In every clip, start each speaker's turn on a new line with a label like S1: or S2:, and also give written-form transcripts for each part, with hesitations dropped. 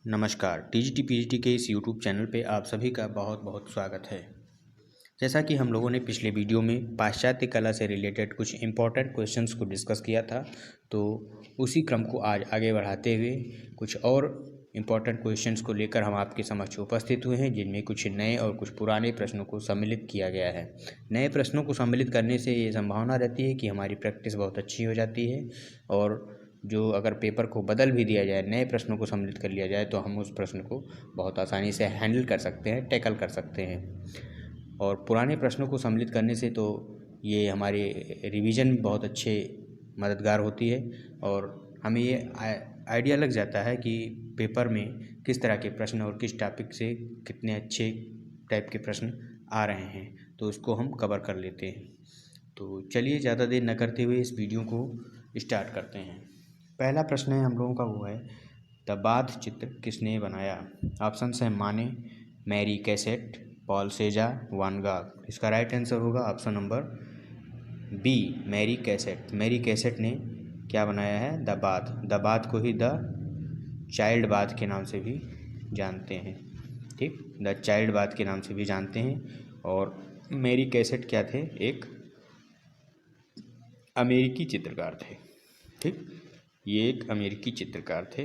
S1: नमस्कार। TGT PGT के इस यूट्यूब चैनल पे आप सभी का बहुत बहुत स्वागत है। जैसा कि हम लोगों ने पिछले वीडियो में पाश्चात्य कला से रिलेटेड कुछ इम्पोर्टेंट क्वेश्चंस को डिस्कस किया था, तो उसी क्रम को आज आगे बढ़ाते हुए कुछ और इम्पोर्टेंट क्वेश्चंस को लेकर हम आपके समक्ष उपस्थित हुए हैं, जिनमें कुछ नए और कुछ पुराने प्रश्नों को सम्मिलित किया गया है। नए प्रश्नों को सम्मिलित करने से ये संभावना रहती है कि हमारी प्रैक्टिस बहुत अच्छी हो जाती है, और जो अगर पेपर को बदल भी दिया जाए, नए प्रश्नों को सम्मिलित कर लिया जाए, तो हम उस प्रश्न को बहुत आसानी से हैंडल कर सकते हैं, टैकल कर सकते हैं। और पुराने प्रश्नों को सम्मिलित करने से तो ये हमारे रिवीजन में बहुत अच्छे मददगार होती है, और हमें ये आइडिया लग जाता है कि पेपर में किस तरह के प्रश्न और किस टॉपिक से कितने अच्छे टाइप के प्रश्न आ रहे हैं, तो उसको हम कवर कर लेते हैं। तो चलिए ज़्यादा देर न करते हुए इस वीडियो को स्टार्ट करते हैं। पहला प्रश्न है हम लोगों का, वो है द बाथ चित्र किसने बनाया। ऑप्शंस हैं माने, Mary Cassatt, Paul Cezanne, Van Gogh. इसका राइट आंसर होगा option number B, Mary Cassatt. Mary Cassatt ने क्या बनाया है, द बाथ। द बाथ को ही द चाइल्ड बाथ के नाम से भी जानते हैं, ठीक, द चाइल्ड बाथ के नाम से भी जानते हैं। और मैरी कैसेट क्या थे, एक अमेरिकी चित्रकार थे, ठीक, ये एक अमेरिकी चित्रकार थे।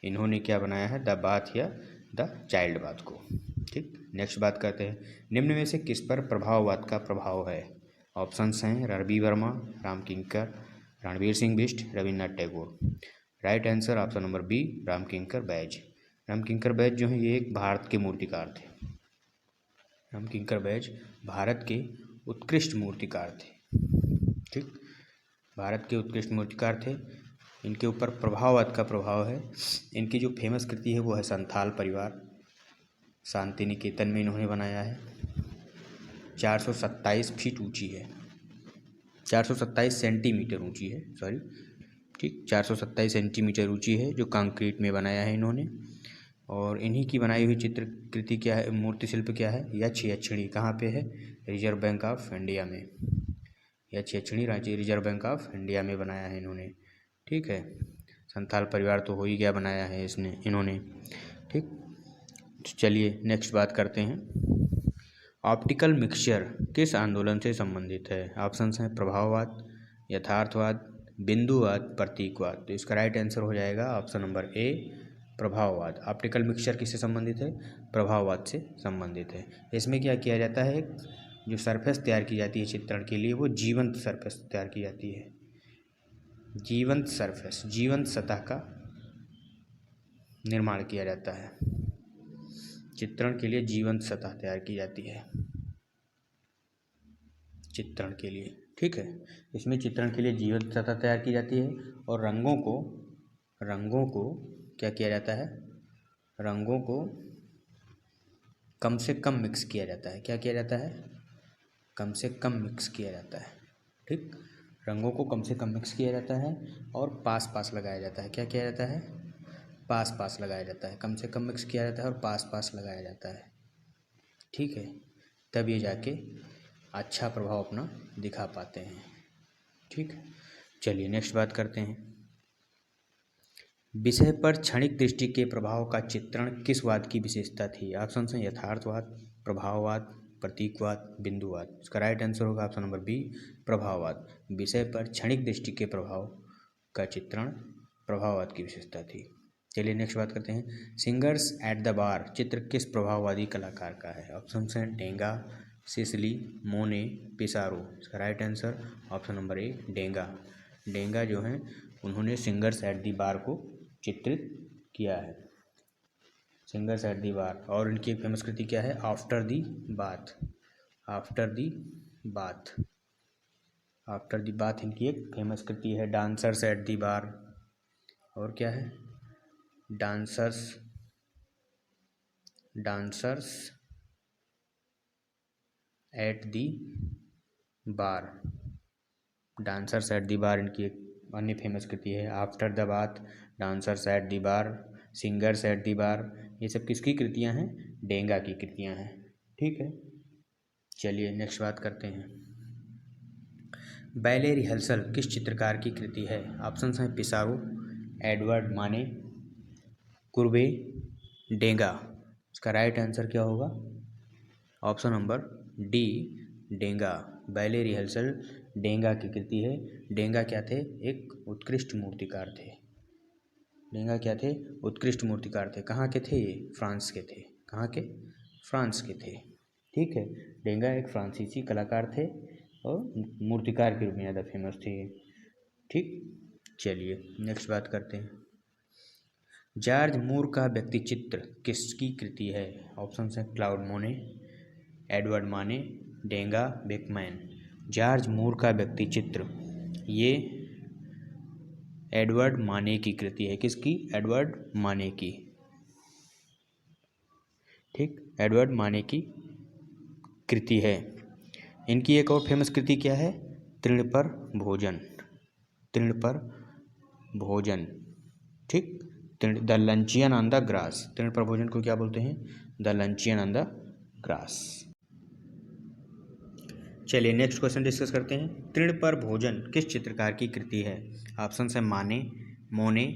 S1: इन्होंने क्या बनाया है, द बाथ या द चाइल्ड बाथ को, ठीक। नेक्स्ट बात करते हैं, निम्न में से किस पर प्रभाववाद का प्रभाव है। ऑप्शंस हैं रणबी Varma, Ram Kinkar, Ranveer Singh Bisht, Rabindranath Tagore. Right answer option number B, Ram Kinkar Baij. Ram Kinkar Baij जो है ये एक भारत के मूर्तिकार थे। राम किंकर बैज भारत के उत्कृष्ट मूर्तिकार थे, ठीक, भारत के उत्कृष्ट मूर्तिकार थे। इनके ऊपर प्रभाववाद का प्रभाव है। इनकी जो फेमस कृति है वो है संथाल परिवार, शांति निकेतन में इन्होंने बनाया है। 427 फीट ऊंची है, 427 सेंटीमीटर ऊंची है, सॉरी, ठीक, 427 सेंटीमीटर ऊंची है, जो कंक्रीट में बनाया है इन्होंने। और इन्हीं की बनाई हुई चित्रकृति क्या है, मूर्ति शिल्प क्या है, यक्ष यक्षिणी। कहाँ पे है, रिजर्व बैंक ऑफ इंडिया में। Yaksha Yakshini Ranchi reserve bank of India में बनाया है इन्होंने, ठीक है। संथाल परिवार तो हो ही गया, बनाया है इन्होंने, ठीक। चलिए नेक्स्ट बात करते हैं, ऑप्टिकल मिक्सचर किस आंदोलन से संबंधित है। ऑप्शंस हैं प्रभाववाद, यथार्थवाद, बिंदुवाद, प्रतीकवाद। तो इसका राइट आंसर हो जाएगा ऑप्शन नंबर ए, प्रभाववाद। ऑप्टिकल मिक्सचर किससे संबंधित है, प्रभाववाद से संबंधित है। इसमें क्या किया जाता है, जो सरफेस तैयार की जाती है चित्रण के लिए, वो जीवंत सरफेस तैयार की जाती है। जीवंत सरफेस, जीवंत सतह का निर्माण किया जाता है। चित्रण के लिए जीवंत सतह तैयार की जाती है चित्रण के लिए, ठीक है। इसमें चित्रण के लिए जीवंत सतह तैयार की जाती है, और रंगों को क्या किया जाता है, रंगों को कम से कम मिक्स किया जाता है। क्या किया जाता है, कम से कम मिक्स किया जाता है, ठीक। रंगों को कम से कम मिक्स किया जाता है और पास पास लगाया जाता है। क्या किया जाता है, पास पास लगाया जाता है। कम से कम मिक्स किया जाता है और पास पास लगाया जाता है, ठीक है। तब ये जाके अच्छा प्रभाव अपना दिखा पाते हैं, ठीक। चलिए नेक्स्ट बात करते हैं, विषय पर क्षणिक दृष्टि के प्रभाव का चित्रण किस वाद की विशेषता थी। ऑप्शन हैं यथार्थवाद, प्रभाववाद, प्रतीकवाद, बिंदुवाद। इसका राइट आंसर होगा ऑप्शन नंबर बी, प्रभाववाद। विषय पर क्षणिक दृष्टि के प्रभाव का चित्रण प्रभाववाद की विशेषता थी। चलिए नेक्स्ट बात करते हैं, सिंगर्स एट द बार चित्र किस प्रभाववादी कलाकार का है। ऑप्शन हैं डेंगा, सिसली, मोने, पिसारो। इसका राइट आंसर ऑप्शन नंबर ए, डेंगा। डेंगा जो हैं उन्होंने सिंगर्स एट द बार को चित्रित किया है, सिंगर्स एट दी बार। और इनकी एक फेमस कृति क्या है, after the bath. After the bath, after the bath इनकी एक फेमस कृति है। डांसर्स एट दी बार, और क्या है, dancers at the bar. Dancers at the bar इनकी एक अन्य फेमस कृति है। After the bath, dancers at the bar, singers at the bar, ये सब किसकी कृतियां हैं, डेंगा की कृतियां हैं, ठीक है। चलिए नेक्स्ट बात करते हैं, बैले रिहर्सल किस चित्रकार की कृति है। ऑप्शंस हैं पिसारो, एडवर्ड माने, कुर्बे, डेंगा। इसका राइट आंसर क्या होगा? Option number D, डेंगा। Ballet rehearsal डेंगा की कृति है। डेंगा क्या थे? एक उत्कृष्ट मूर्तिकार थे। डेंगा क्या थे? उत्कृष्ट मूर्तिकार थे। कहाँ के थे ये? फ्रांस के थे। कहाँ के? फ्रांस के थे। ठीक है, डेंगा एक फ्रांसीसी कलाकार थे और मूर्तिकार के रूप में ज़्यादा फेमस थे ये। ठीक, चलिए नेक्स्ट बात करते हैं। जॉर्ज मूर का व्यक्ति चित्र किसकी कृति है? ऑप्शन है क्लाउड मोने, एडवर्ड माने, डेंगा, बेकमैन। जॉर्ज मूर का व्यक्ति चित्र ये एडवर्ड माने की कृति है। किसकी? एडवर्ड माने की। ठीक, एडवर्ड माने की कृति है। इनकी एक और फेमस कृति क्या है? तृण पर भोजन। तृण पर भोजन। ठीक, द लंचियन ऑन द ग्रास। तृण पर भोजन को क्या बोलते हैं? The लंचियन on the grass. चलिए नेक्स्ट क्वेश्चन डिस्कस करते हैं। तृण पर भोजन किस चित्रकार की कृति है? ऑप्शन है माने, मोने,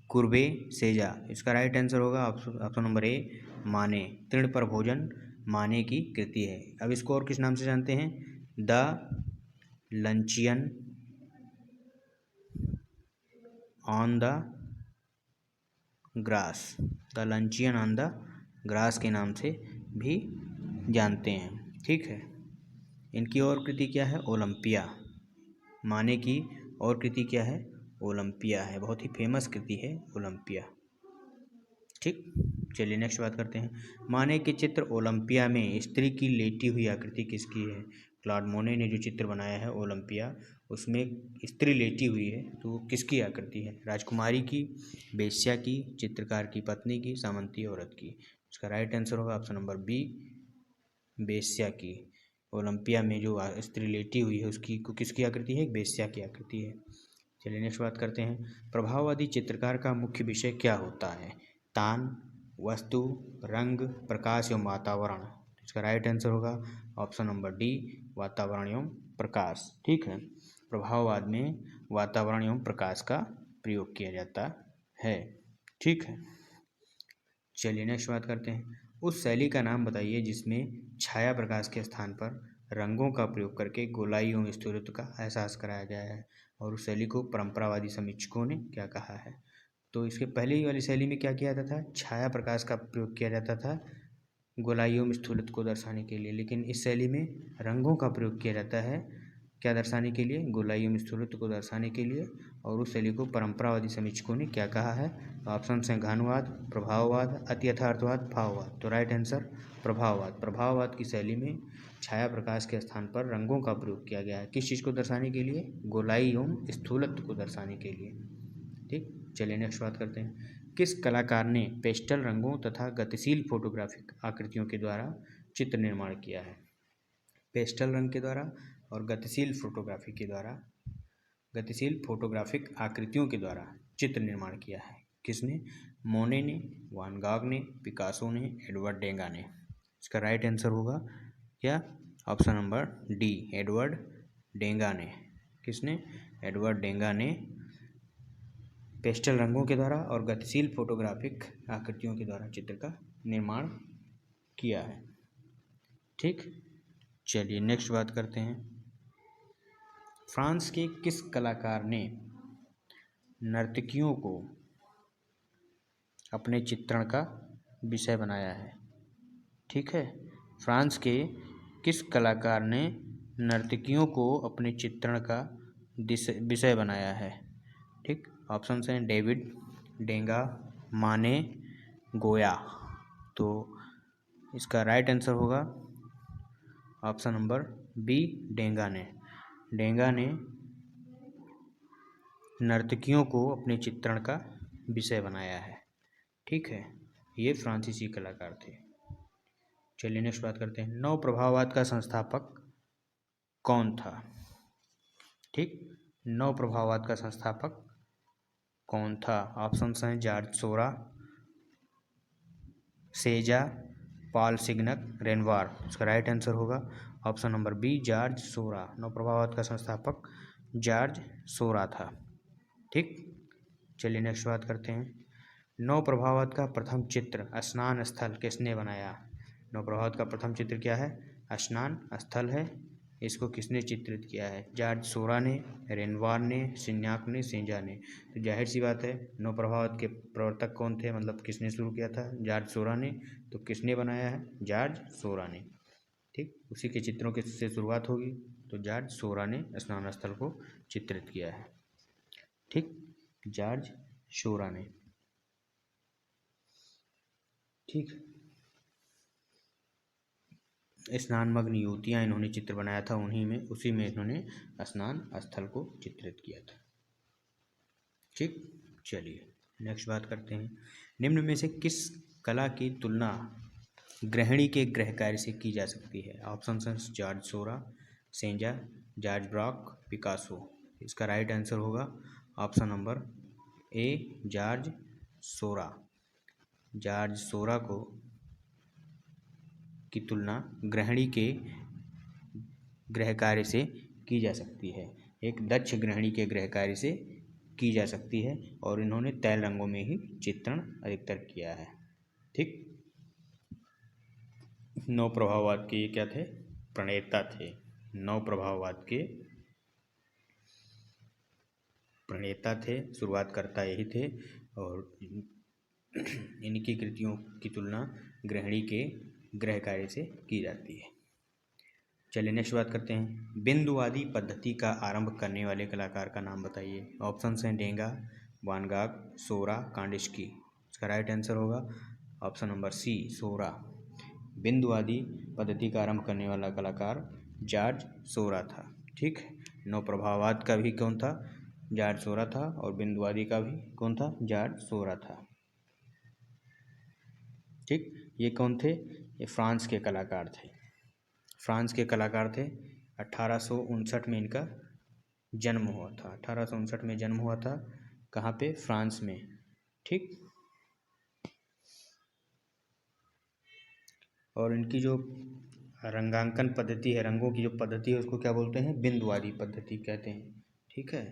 S1: कुर्बे, सेजा। इसका राइट आंसर होगा ऑप्शन नंबर ए, माने। तृण पर भोजन माने की कृति है। अब इसको और किस नाम से जानते हैं? The लंचियन on the grass. The लंचियन on the grass के नाम से भी जानते हैं। ठीक है, इनकी और कृति क्या है? ओलंपिया। माने की और कृति क्या है? ओलंपिया है। बहुत ही फेमस कृति है ओलंपिया। ठीक, चलिए नेक्स्ट बात करते हैं। माने के चित्र ओलंपिया में स्त्री की लेटी हुई आकृति किसकी है? क्लॉड मोने ने जो चित्र बनाया है ओलंपिया, उसमें स्त्री लेटी हुई है, तो वो किसकी आकृति है? राजकुमारी की, वेश्या की, चित्रकार की पत्नी की, सामंती औरत की। इसका राइट आंसर होगा ऑप्शन नंबर बी, वेश्या की। ओलंपिया में जो स्त्री लेटी हुई है उसकी को किसकी आकृति है? वेश्या की आकृति है। चलिए नेक्स्ट बात करते हैं। प्रभाववादी चित्रकार का मुख्य विषय क्या होता है? तान, वस्तु, रंग, प्रकाश एवं वातावरण। इसका राइट आंसर होगा ऑप्शन नंबर डी, वातावरण एवं प्रकाश। ठीक है, प्रभाववाद में वातावरण एवं प्रकाश का प्रयोग किया जाता है। ठीक है, चलिए नेक्स्ट बात करते हैं। उस शैली का नाम बताइए जिसमें छाया प्रकाश के स्थान पर रंगों का प्रयोग करके गोलाई एवं स्थूलत्व का एहसास कराया गया है। और उस शैली को परंपरावादी समीक्षकों ने क्या कहा है? तो इसके पहले वाली शैली में क्या किया जाता था? छाया प्रकाश का प्रयोग किया जाता था गोलाई एवं स्थूलत्व को दर्शाने के लिए। लेकिन इस शैली में रंगों का प्रयोग किया जाता है क्या दर्शाने के लिए? गोलाई एवं स्थूलत्व को दर्शाने के लिए। और उस शैली को परंपरावादी समीक्षकों ने क्या कहा है? ऑप्शन हैं घनवाद, प्रभाववाद, अति यथार्थवाद, भाववाद। तो राइट आंसर प्रभाववाद। प्रभाववाद की शैली में छाया प्रकाश के स्थान पर रंगों का प्रयोग किया गया है। किस चीज़ को दर्शाने के लिए? गोलाई एवं स्थूलत्व को दर्शाने के लिए। ठीक, चलिए नेक्स्ट बात करते हैं। किस कलाकार ने पेस्टल रंगों तथा गतिशील फोटोग्राफिक आकृतियों के द्वारा चित्र निर्माण किया है? पेस्टल रंग के द्वारा और गतिशील फोटोग्राफी के द्वारा, गतिशील फोटोग्राफिक आकृतियों के द्वारा चित्र निर्माण किया है। किसने? मोने ने, वान गॉग ने, पिकासो ने, एडवर्ड डेंगा ने। इसका राइट आंसर होगा क्या? ऑप्शन नंबर डी, एडवर्ड डेंगा ने। किसने? एडवर्ड डेंगा ने पेस्टल रंगों के द्वारा और गतिशील फोटोग्राफिक आकृतियों के द्वारा चित्र का निर्माण किया है। ठीक, चलिए नेक्स्ट बात करते हैं। फ्रांस के किस कलाकार ने नर्तकियों को अपने चित्रण का विषय बनाया है? ठीक है, फ्रांस के किस कलाकार ने नर्तकियों को अपने चित्रण का विषय बनाया है? ठीक, ऑप्शन हैं डेविड, डेंगा, माने, गोया। तो इसका राइट आंसर होगा ऑप्शन नंबर बी, डेंगा ने। डेंगा ने नर्तकियों को अपने चित्रण का विषय बनाया है। ठीक है, ये फ्रांसीसी कलाकार थे। चलिए नेक्स्ट बात करते हैं। नव प्रभाववाद का संस्थापक कौन था? ठीक, नव प्रभाववाद का संस्थापक कौन था? ऑप्शन हैं जॉर्ज सोरा, सेजा, पॉल सिग्नक, रेनवार। इसका राइट आंसर होगा ऑप्शन नंबर बी, जॉर्ज सोरा। नव प्रभाववाद का संस्थापक जॉर्ज सोरा था। ठीक, चलिए नेक्स्ट बात करते हैं। नौ प्रभावत का प्रथम चित्र स्नान स्थल किसने बनाया? नौ प्रभावत का प्रथम चित्र क्या है? स्नान स्थल है। इसको किसने चित्रित किया है? जॉर्ज सोरा ने, रेनवार ने, सिन्याक ने, सेंजा ने। तो जाहिर सी बात है, नौ प्रभावत के प्रवर्तक कौन थे, मतलब किसने शुरू किया था? जॉर्ज सोरा ने। तो किसने बनाया है? जॉर्ज सोरा ने। ठीक, उसी के चित्रों के से शुरुआत होगी। तो जॉर्ज सोरा ने स्नान स्थल को चित्रित किया है। ठीक, जॉर्ज सोरा ने। ठीक, स्नानमग्न युवतियाँ इन्होंने चित्र बनाया था, उसी में इन्होंने स्नान स्थल को चित्रित किया था। ठीक, चलिए नेक्स्ट बात करते हैं। निम्न में से किस कला की तुलना गृहिणी के गृह कार्य से की जा सकती है? ऑप्शन है George Seurat, Cezanne, George Braque, Picasso. इसका राइट आंसर होगा option number A, George Seurat. George Seurat को की तुलना गृहिणी के गृह कार्य से की जा सकती है। एक दक्ष गृहिणी के गृह कार्य से की जा सकती है और इन्होंने तैल रंगों में ही चित्रण अधिकतर किया है। ठीक, नौ प्रभाववाद के ये क्या थे? प्रणेता थे। नौ प्रभाववाद के प्रणेता थे, शुरुआतकर्ता यही थे और इनकी कृतियों की तुलना गृहिणी के गृह कार्य से की जाती है। चलिए नेक्स्ट बात करते हैं। बिंदुवादी पद्धति का आरंभ करने वाले कलाकार का नाम बताइए। ऑप्शन हैं डेंगा, वान गॉग, सोरा, कांडिस्की। इसका राइट आंसर होगा ऑप्शन नंबर सी, सोरा। बिंदुवादी पद्धति का आरंभ करने वाला कलाकार जॉर्ज सोरा था। ठीक, नौ प्रभाववाद का भी कौन था? जॉर्ज सोरा था। और बिंदुवादी का भी कौन था? जॉर्ज सोरा था। ठीक, ये कौन थे? ये फ्रांस के कलाकार थे। फ्रांस के कलाकार थे। 1859 में इनका जन्म हुआ था। 1859 में जन्म हुआ था। कहाँ पे? फ्रांस में। ठीक, और इनकी जो रंगांकन पद्धति है, रंगों की जो पद्धति है, उसको क्या बोलते हैं? बिंदुवादी पद्धति कहते हैं। ठीक है,